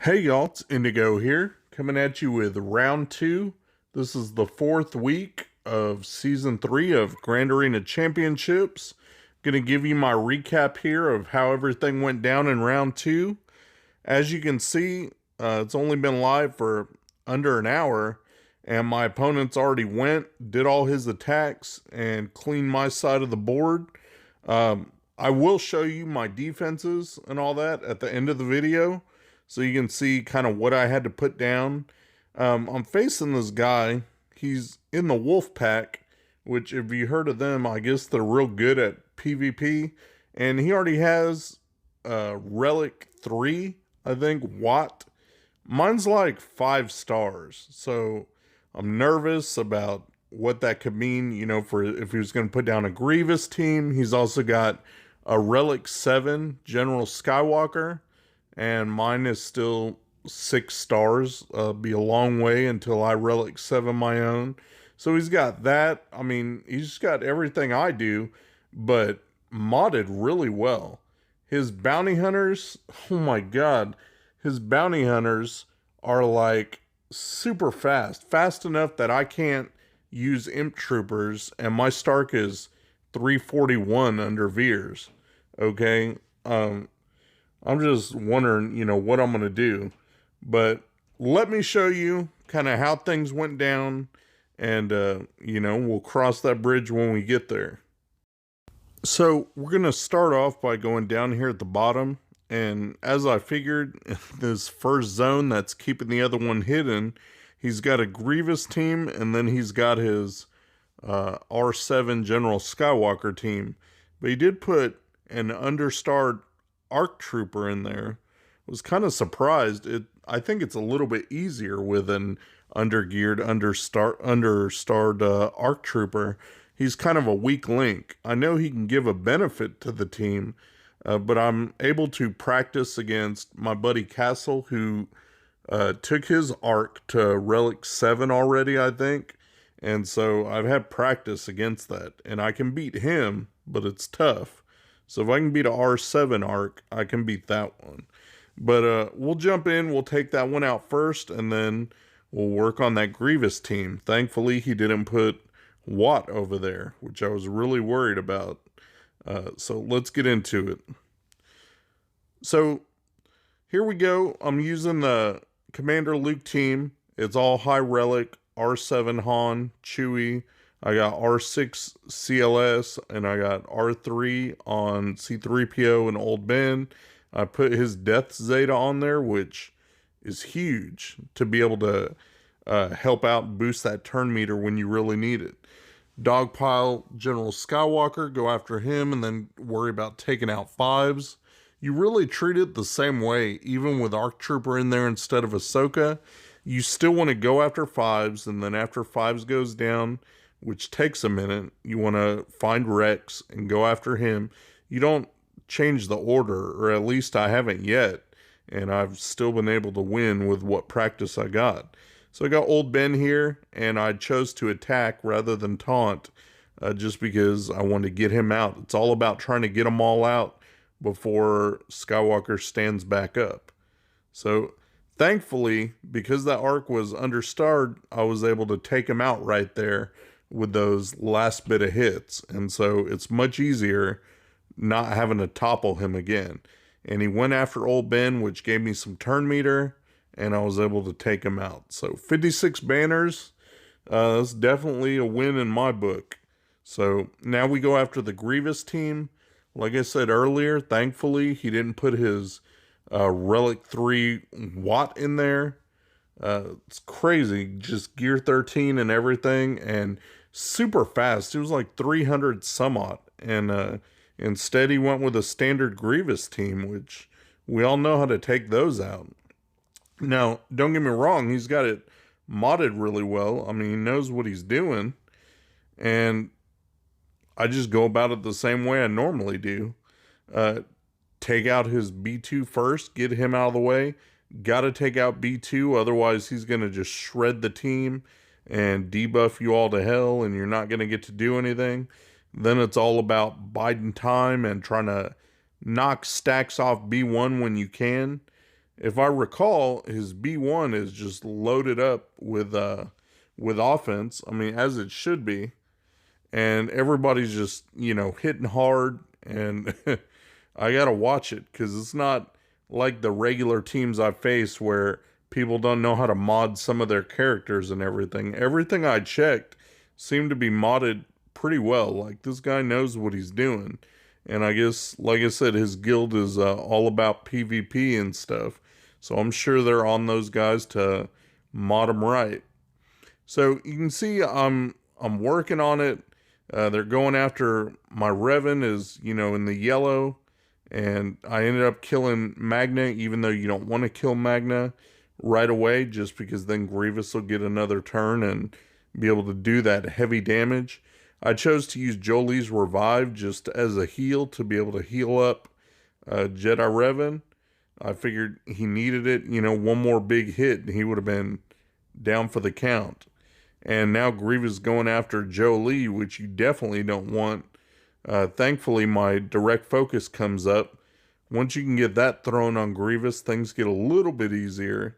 Hey y'all, it's Indigo here, coming at you with round 2. This is the 4th week of Season 3 of Grand Arena Championships. Gonna give you my recap here of how everything went down in round 2. As you can see, it's only been live for under an hour, and my opponent's already went, did all his attacks, and cleaned my side of the board. I will show you my defenses and all that at the end of the video, so you can see kind of what I had to put down. I'm facing this guy. He's in the Wolf Pack, which if you heard of them, I guess they're real good at PvP. And he already has Relic 3, I think, Wat. Mine's like 5 stars. So I'm nervous about what that could mean, you know, for if he was going to put down a Grievous team. He's also got a Relic 7 General Skywalker. And mine is still 6 stars. Be a long way until I Relic 7 my own. So he's got that. I mean, he's got everything I do, but modded really well. His bounty hunters, oh my god. His bounty hunters are like super fast. Fast enough that I can't use imp troopers. And my Stark is 341 under Veers. Okay? I'm just wondering, you know, what I'm going to do. But let me show you kind of how things went down. And, you know, we'll cross that bridge when we get there. So we're going to start off by going down here at the bottom. And as I figured, this first zone that's keeping the other one hidden, he's got a Grievous team. And then he's got his R7 General Skywalker team. But he did put an understarred ARC Trooper in there. Was kind of surprised. I think it's a little bit easier with an undergeared, understarred ARC Trooper. He's kind of a weak link. I know he can give a benefit to the team, but I'm able to practice against my buddy Castle, who took his ARC to Relic 7 already, I think. And so I've had practice against that. And I can beat him, but it's tough. So if I can beat a R7 arc, I can beat that one. But we'll jump in, we'll take that one out first, and then we'll work on that Grievous team. Thankfully, he didn't put Wat over there, which I was really worried about. So let's get into it. So here we go. I'm using the Commander Luke team. It's all high relic, R7 Han, Chewie. I got R6 CLS, and I got R3 on C3PO and Old Ben. I put his Death Zeta on there, which is huge to be able to help out and boost that turn meter when you really need it. Dogpile General Skywalker, go after him and then worry about taking out 5s. You really treat it the same way, even with ARC Trooper in there instead of Ahsoka. You still want to go after 5s, and then after 5s goes down, which takes a minute, you want to find Rex and go after him. You don't change the order, or at least I haven't yet, and I've still been able to win with what practice I got. So I got Old Ben here, and I chose to attack rather than taunt, just because I wanted to get him out. It's all about trying to get them all out before Skywalker stands back up. So thankfully, because that arc was understarred, I was able to take him out right there with those last bit of hits. And so it's much easier not having to topple him again. And he went after Old Ben, which gave me some turn meter, and I was able to take him out. So 56 banners, that's definitely a win in my book. So now we go after the Grievous team. Like I said earlier, thankfully he didn't put his Relic 3 Wat in there. It's crazy, just gear 13 and everything, and super fast. It was like 300 some odd, and instead he went with a standard Grievous team, which we all know how to take those out. Now, don't get me wrong, he's got it modded really well. I mean, he knows what he's doing, and I just go about it the same way I normally do. Take out his B2 first, get him out of the way. Got to take out B2, otherwise he's going to just shred the team and debuff you all to hell, and you're not going to get to do anything. Then it's all about biding time and trying to knock stacks off B1 when you can. if I recall, his B1 is just loaded up with offense. I mean, as it should be. And everybody's just, hitting hard. And I got to watch it because it's not like the regular teams I face where people don't know how to mod some of their characters and everything. Everything I checked seemed to be modded pretty well. Like, this guy knows what he's doing. And I guess, like I said, his guild is all about PvP and stuff. So I'm sure they're on those guys to mod them right. So you can see I'm working on it. They're going after my Revan is, in the yellow. And I ended up killing Magna, even though you don't want to kill Magna right away, just because then Grievous will get another turn and be able to do that heavy damage. I chose to use Jolie's Revive just as a heal to be able to heal up Jedi Revan. I figured he needed it, one more big hit and he would have been down for the count. And now Grievous going after Jolie, which you definitely don't want. Thankfully, my direct focus comes up. Once you can get that thrown on Grievous, things get a little bit easier.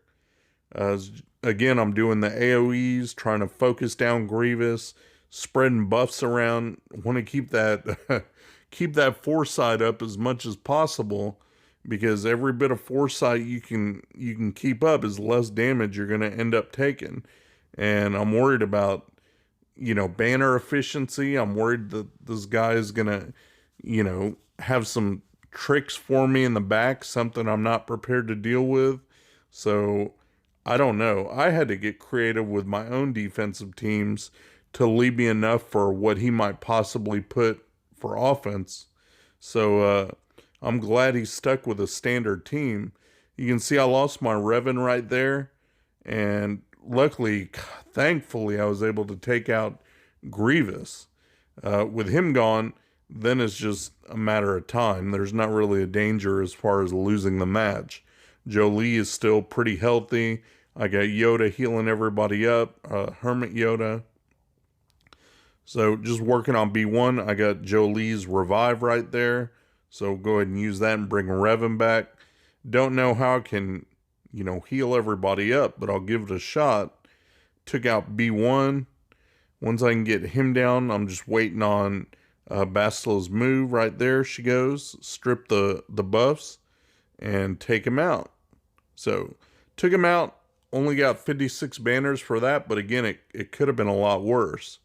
Again, I'm doing the AoEs, trying to focus down Grievous, spreading buffs around. Want to keep that keep that foresight up as much as possible, because every bit of foresight you can keep up is less damage you're going to end up taking. And I'm worried about, banner efficiency. I'm worried that this guy is going to, have some tricks for me in the back, something I'm not prepared to deal with. So I don't know. I had to get creative with my own defensive teams to leave me enough for what he might possibly put for offense. So I'm glad he stuck with a standard team. You can see I lost my Revan right there. And luckily, thankfully, I was able to take out Grievous. With him gone, then it's just a matter of time. There's not really a danger as far as losing the match. Jolie is still pretty healthy. I got Yoda healing everybody up, Hermit Yoda. So just working on B1, I got Jolie's Revive right there. So go ahead and use that and bring Revan back. Don't know how I can, heal everybody up, but I'll give it a shot. Took out B1. Once I can get him down, I'm just waiting on Bastila's move right there. She goes, strip the buffs, and take him out. So, took him out. Only got 56 banners for that, but again, it could have been a lot worse.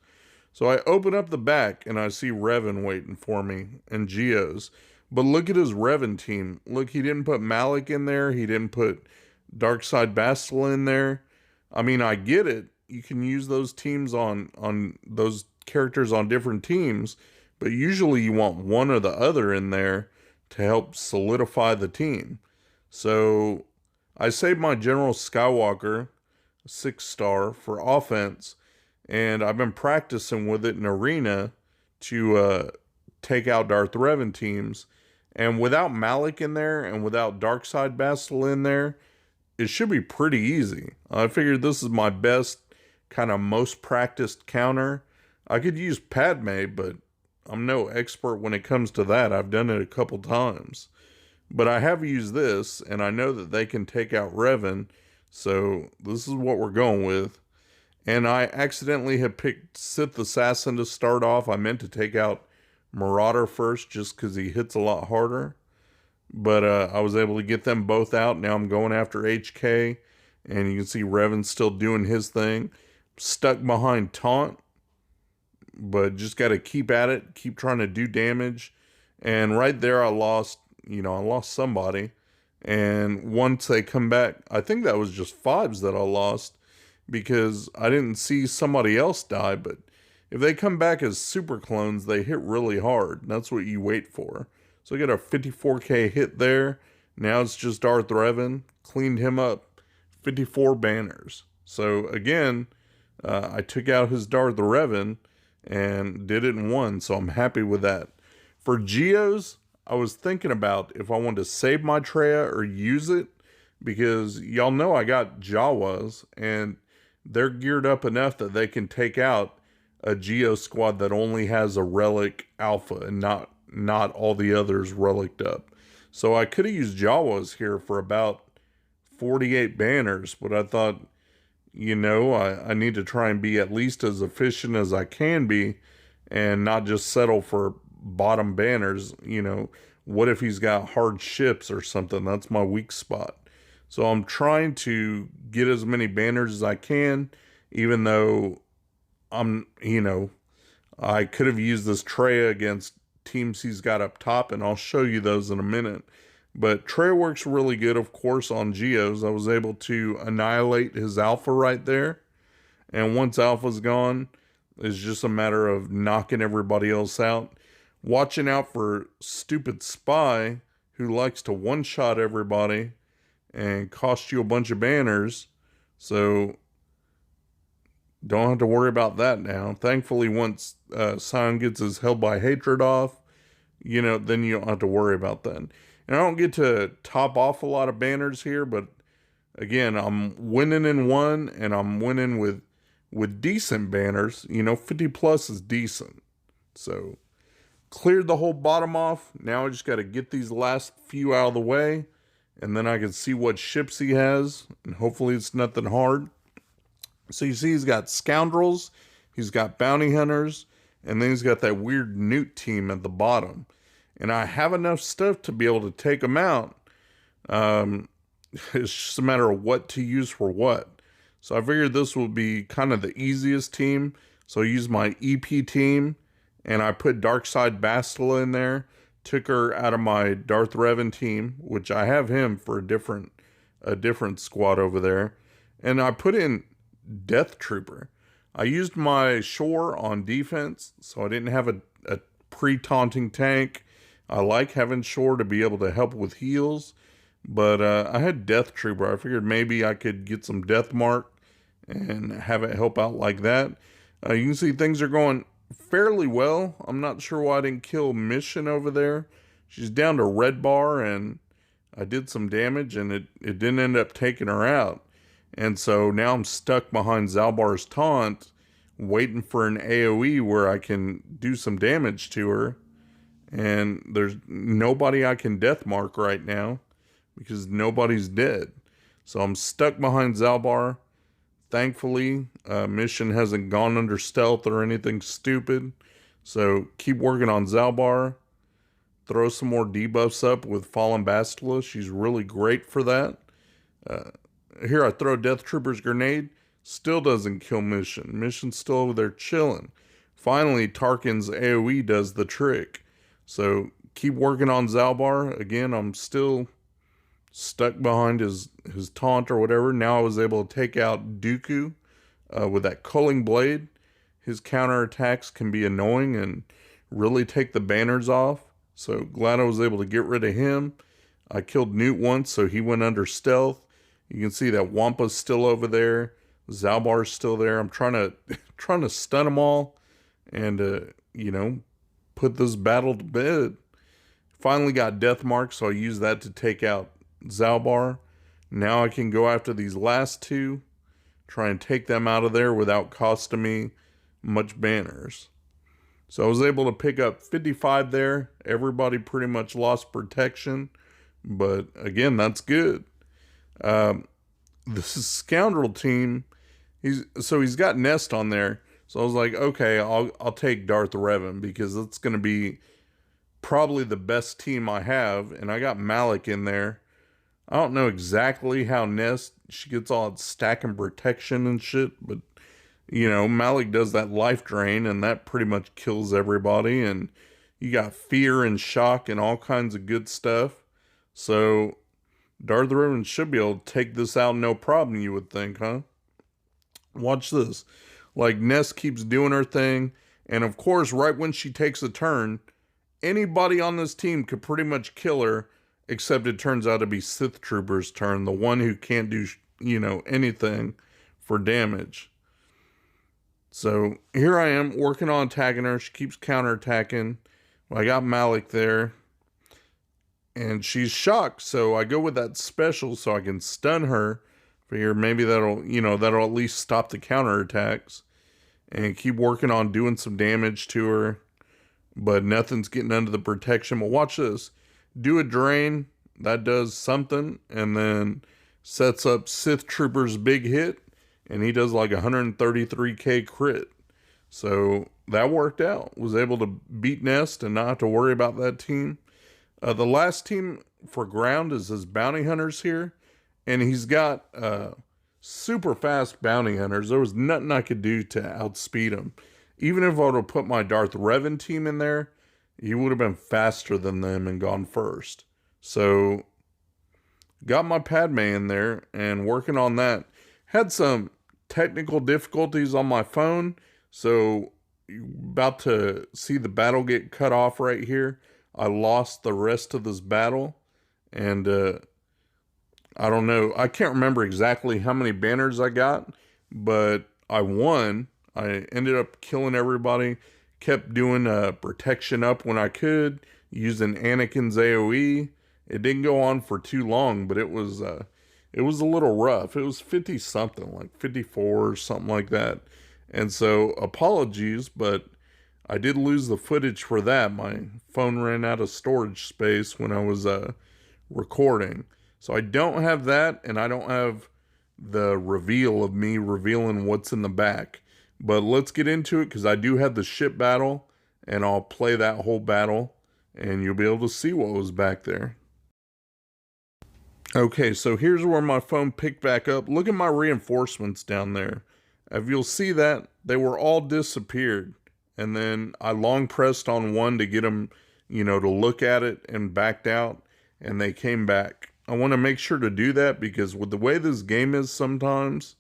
So I open up the back, and I see Revan waiting for me, and Geos. But look at his Revan team. Look, he didn't put Malik in there. He didn't put Darkside Bastila in there. I mean, I get it. You can use those teams on those characters on different teams, but usually you want one or the other in there to help solidify the team. So I saved my General Skywalker, 6-star, for offense, and I've been practicing with it in Arena to take out Darth Revan teams. And without Malik in there and without Darkside Bastila in there, it should be pretty easy. I figured this is my best, kind of most practiced counter. I could use Padme, but I'm no expert when it comes to that. I've done it a couple times. But I have used this, and I know that they can take out Revan, so this is what we're going with. And I accidentally had picked Sith Assassin to start off. I meant to take out Marauder first, just because he hits a lot harder. But I was able to get them both out. Now I'm going after HK, and you can see Revan still doing his thing. Stuck behind Taunt, but just got to keep at it, keep trying to do damage. And right there I lost somebody. And once they come back, I think that was just 5s that I lost, because I didn't see somebody else die. But if they come back as super clones, they hit really hard. That's what you wait for. So I got a 54k hit there. Now it's just Darth Revan. Cleaned him up. 54 banners. So again, I took out his Darth Revan and did it in one. So I'm happy with that. For Geos, I was thinking about if I wanted to save my Treya or use it, because y'all know I got Jawas, and they're geared up enough that they can take out a Geo squad that only has a relic alpha and not all the others relicked up. So I could have used Jawas here for about 48 banners, but I thought, I need to try and be at least as efficient as I can be and not just settle for bottom banners. What if he's got hard ships or something? That's my weak spot. So I'm trying to get as many banners as I can, even though I could have used this Traya against teams he's got up top, and I'll show you those in a minute. But Traya works really good, of course, on Geos. I was able to annihilate his alpha right there. And once alpha's gone, it's just a matter of knocking everybody else out. Watching out for stupid Spy, who likes to one-shot everybody and cost you a bunch of banners. So don't have to worry about that now. Thankfully, once Sion gets his Held by Hatred off, then you don't have to worry about that. And I don't get to top off a lot of banners here, but again, I'm winning in one, and I'm winning with decent banners. 50 plus is decent. So cleared the whole bottom off. Now I just got to get these last few out of the way, and then I can see what ships he has, and hopefully it's nothing hard. So you see he's got Scoundrels, he's got Bounty Hunters, and then he's got that weird Newt team at the bottom. And I have enough stuff to be able to take them out. It's just a matter of what to use for what. So I figured this would be kind of the easiest team. So I used my EP team, and I put Darkside Bastila in there. Took her out of my Darth Revan team, which I have him for a different squad over there. And I put in Death Trooper. I used my Shore on defense, so I didn't have a pre-taunting tank. I like having Shore to be able to help with heals, but I had Death Trooper. I figured maybe I could get some Death Mark and have it help out like that. You can see things are going fairly well. I'm not sure why I didn't kill Mission over there. She's down to red bar, and I did some damage, and it didn't end up taking her out. And so now I'm stuck behind Zalbar's taunt, waiting for an AoE where I can do some damage to her. And there's nobody I can death mark right now because nobody's dead. So I'm stuck behind Zalbar. Thankfully, Mission hasn't gone under stealth or anything stupid. So keep working on Zalbar. Throw some more debuffs up with Fallen Bastila. She's really great for that. Here I throw Death Trooper's grenade. Still doesn't kill Mission. Mission's still over there chilling. Finally, Tarkin's AoE does the trick. So keep working on Zalbar. Again, I'm still stuck behind his taunt or whatever. Now I was able to take out Dooku with that culling blade. His counterattacks can be annoying and really take the banners off. So glad I was able to get rid of him. I killed Newt once, so he went under stealth. You can see that Wampa's still over there. Zalbar's still there. I'm trying to stun them all and put this battle to bed. Finally got Death Mark, so I used that to take out Zalbar. Now I can go after these last two, try and take them out of there without costing me much banners. So I was able to pick up 55 there. Everybody pretty much lost protection, but again, that's good. This is Scoundrel team. He's got Nest on there. So I was like, okay, I'll take Darth Revan because it's going to be probably the best team I have. And I got Malik in there. I don't know exactly how Nest, she gets all stacking protection and shit. But, Malik does that life drain and that pretty much kills everybody. And you got fear and shock and all kinds of good stuff. So Darth Revan should be able to take this out no problem, you would think, huh? Watch this. Like, Nest keeps doing her thing. And, of course, right when she takes a turn, anybody on this team could pretty much kill her, except it turns out to be Sith Trooper's turn, the one who can't do, anything for damage. So, here I am, working on attacking her. She keeps counterattacking. I got Malik there. And she's shocked, so I go with that special so I can stun her. Figure maybe that'll at least stop the counterattacks. And keep working on doing some damage to her. But nothing's getting under the protection. But watch this. Do a drain. That does something. And then sets up Sith Trooper's big hit, and he does like 133k crit. So that worked out. Was able to beat Nest and not have to worry about that team. The last team for ground is his bounty hunters here, and he's got super fast bounty hunters. There was nothing I could do to outspeed him. Even if I would have put my Darth Revan team in there, he would have been faster than them and gone first. So got my Padme in there and working on that. Had some technical difficulties on my phone, so you're about to see the battle get cut off right here. I lost the rest of this battle, and I don't know. I can't remember exactly how many banners I got, but I won. I ended up killing everybody. Kept doing protection up when I could, using Anakin's AoE. It didn't go on for too long, but it was a little rough. It was 50 something, like 54 or something like that. And so apologies, but I did lose the footage for that. My phone ran out of storage space when I was recording. So I don't have that, and I don't have the reveal of me revealing what's in the back. But let's get into it, because I do have the ship battle, and I'll play that whole battle, and you'll be able to see what was back there. Okay, so here's where my phone picked back up. Look at my reinforcements down there. If you'll see that, they were all disappeared. And then I long pressed on one to get them, to look at it, and backed out, and they came back. I want to make sure to do that, because with the way this game is sometimes,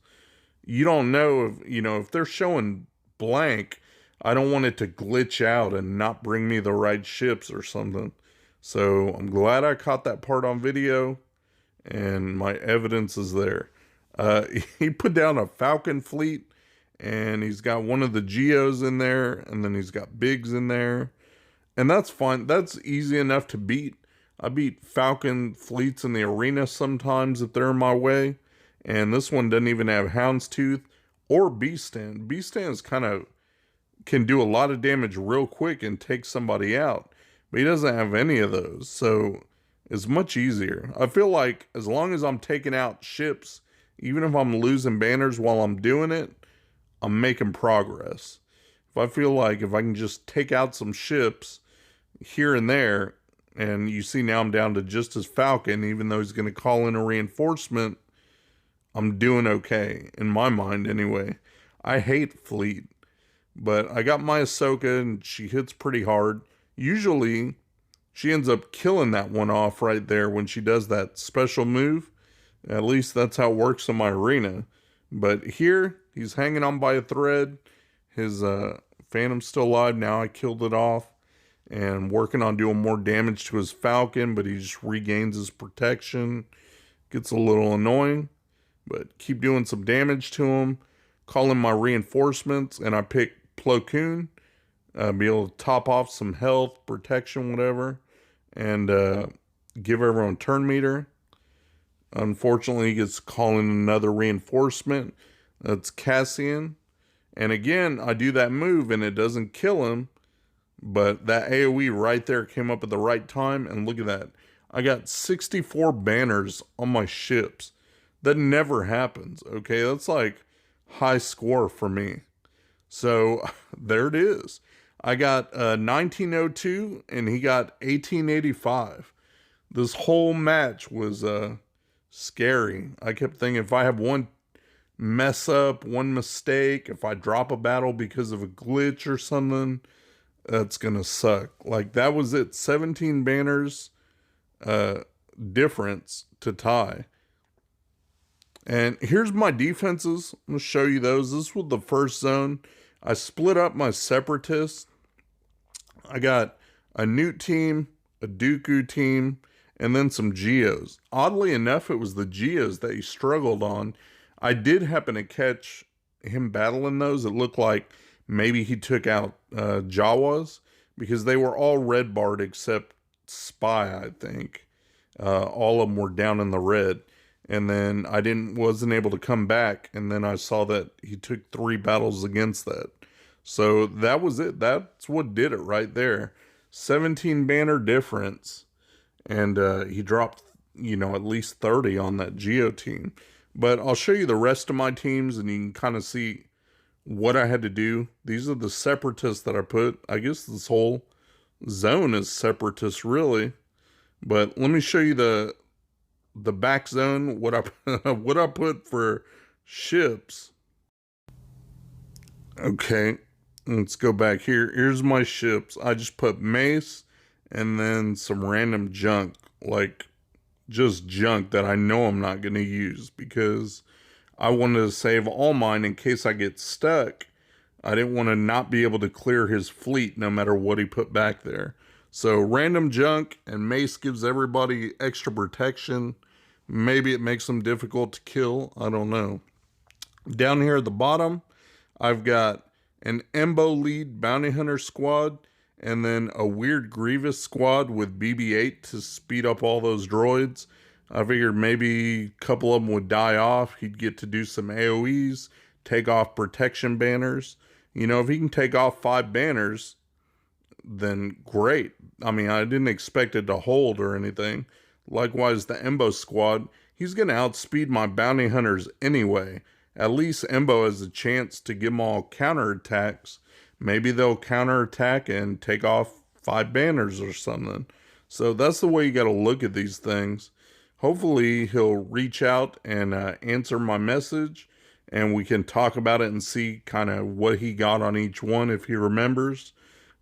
you don't know if they're showing blank, I don't want it to glitch out and not bring me the right ships or something. So I'm glad I caught that part on video, and my evidence is there. He put down a Falcon fleet, and he's got one of the Geos in there, and then he's got Bigs in there, and that's fine. That's easy enough to beat. I beat Falcon fleets in the arena sometimes if they're in my way, and this one doesn't even have Houndstooth or Beastman. Beastman's can do a lot of damage real quick and take somebody out, but he doesn't have any of those, so it's much easier. I feel like as long as I'm taking out ships, even if I'm losing banners while I'm doing it, I'm making progress. If I feel like if I can just take out some ships here and there, and you see now I'm down to just his Falcon, even though he's going to call in a reinforcement, I'm doing okay, in my mind anyway. I hate fleet, but I got my Ahsoka, and she hits pretty hard. Usually, she ends up killing that one off right there when she does that special move. At least that's how it works in my arena. But here, he's hanging on by a thread. His Phantom's still alive. Now I killed it off. And working on doing more damage to his Falcon, but he just regains his protection. Gets a little annoying. But keep doing some damage to him. Call in my reinforcements. And I pick Plo Koon. Be able to top off some health, protection, whatever. And give everyone turn meter. Unfortunately, he gets calling another reinforcement. That's Cassian. And again, I do that move and it doesn't kill him. But that AoE right there came up at the right time. And look at that. I got 64 banners on my ships. That never happens. Okay, that's like high score for me. So there it is. I got 1902 and he got 1885. This whole match was scary. I kept thinking if I have one mess up, one mistake, if I drop a battle because of a glitch or something, that's gonna suck. Like that was it. 17 banners difference to tie. And here's my defenses. I'm gonna show you those. This was the first zone. I split up my separatists. I got a Newt team, a Dooku team, and then some Geos. Oddly enough, it was the Geos that he struggled on. I did happen to catch him battling those. It looked like maybe he took out Jawas, because they were all red barred except Spy, I think. All of them were down in the red. And then I wasn't able to come back, and then I saw that he took 3 battles against that. So that was it. That's what did it right there. 17 banner difference. And he dropped you know, at least 30 on that Geo team. But I'll show you the rest of my teams and you can kind of see what I had to do. These are the separatists that I put. I guess this whole zone is separatist really. But let me show you the back zone, what I what I put for ships. Okay, let's go back here. Here's my ships. I just put mace and then some random junk, like just junk that I know I'm not going to use because I wanted to save all mine in case I get stuck. I didn't want to not be able to clear his fleet no matter what he put back there. So random junk and mace gives everybody extra protection. Maybe it makes them difficult to kill. I don't know. Down here at the bottom, I've got an Embo lead bounty hunter squad and then a weird Grievous squad with BB-8 to speed up all those droids. I figured maybe a couple of them would die off. He'd get to do some AoEs, take off protection banners. You know, if he can take off 5 banners, then great. I mean, I didn't expect it to hold or anything. Likewise, the Embo squad, he's going to outspeed my bounty hunters anyway. At least Embo has a chance to give them all counterattacks. Maybe they'll counterattack and take off 5 banners or something. So that's the way you got to look at these things. Hopefully he'll reach out and answer my message and we can talk about it and see kind of what he got on each one if he remembers.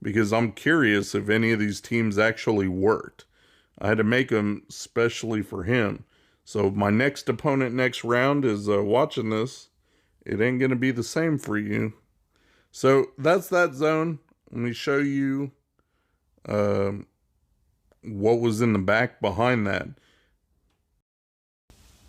Because I'm curious if any of these teams actually worked. I had to make them specially for him. So if my next opponent next round is watching this, it ain't going to be the same for you. So that's that zone. Let me show you what was in the back behind that.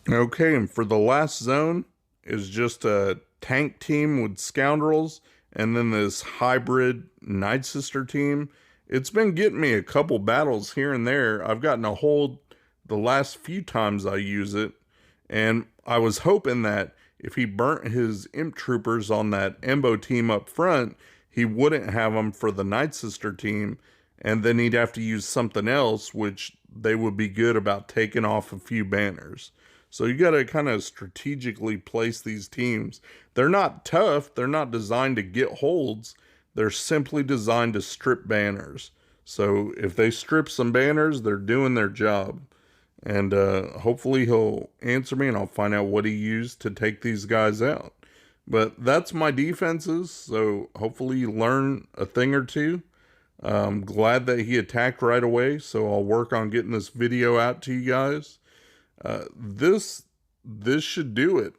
Okay, and for the last zone is just a tank team with scoundrels and then this hybrid Night Sister team. It's been getting me a couple battles here and there. I've gotten a hold the last few times I use it, and I was hoping that if he burnt his imp troopers on that Embo team up front, he wouldn't have them for the Night Sister team, and then he'd have to use something else, which they would be good about taking off a few banners. So you got to kind of strategically place these teams. They're not tough. They're not designed to get holds. They're simply designed to strip banners. So if they strip some banners, they're doing their job. And hopefully he'll answer me and I'll find out what he used to take these guys out. But that's my defenses. So hopefully you learn a thing or two. I'm glad that he attacked right away. So I'll work on getting this video out to you guys. This should do it.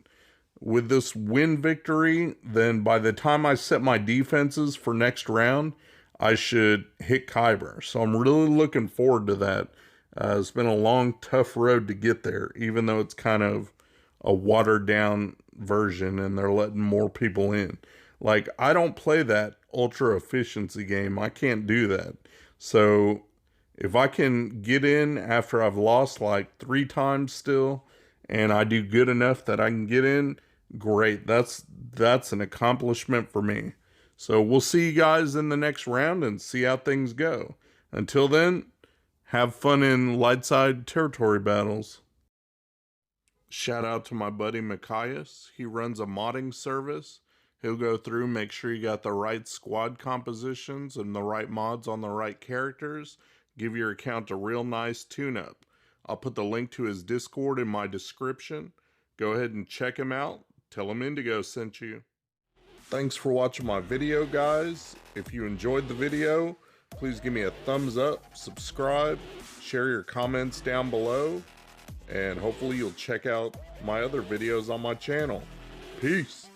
With this win victory, then by the time I set my defenses for next round, I should hit Kyber. So I'm really looking forward to that. It's been a long, tough road to get there, even though it's kind of a watered down version and they're letting more people in. Like, I don't play that ultra efficiency game. I can't do that. So if I can get in after I've lost like 3 times still, and I do good enough that I can get in, great. That's an accomplishment for me. So we'll see you guys in the next round and see how things go. Until then, have fun in light side territory battles. Shout out to my buddy Mikayas. He runs a modding service. He'll go through, make sure you got the right squad compositions and the right mods on the right characters. Give your account a real nice tune-up. I'll put the link to his Discord in my description. Go ahead and check him out. Tell him Indigo sent you. Thanks for watching my video, guys. If you enjoyed the video, please give me a thumbs up, subscribe, share your comments down below, and hopefully you'll check out my other videos on my channel. Peace.